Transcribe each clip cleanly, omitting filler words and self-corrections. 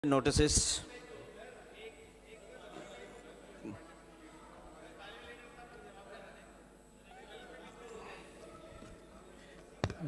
notices.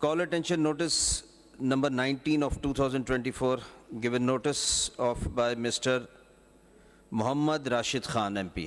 Call attention notice number 19 of 2024 given notice of by Mr. Muhammad Rashid Khan MP.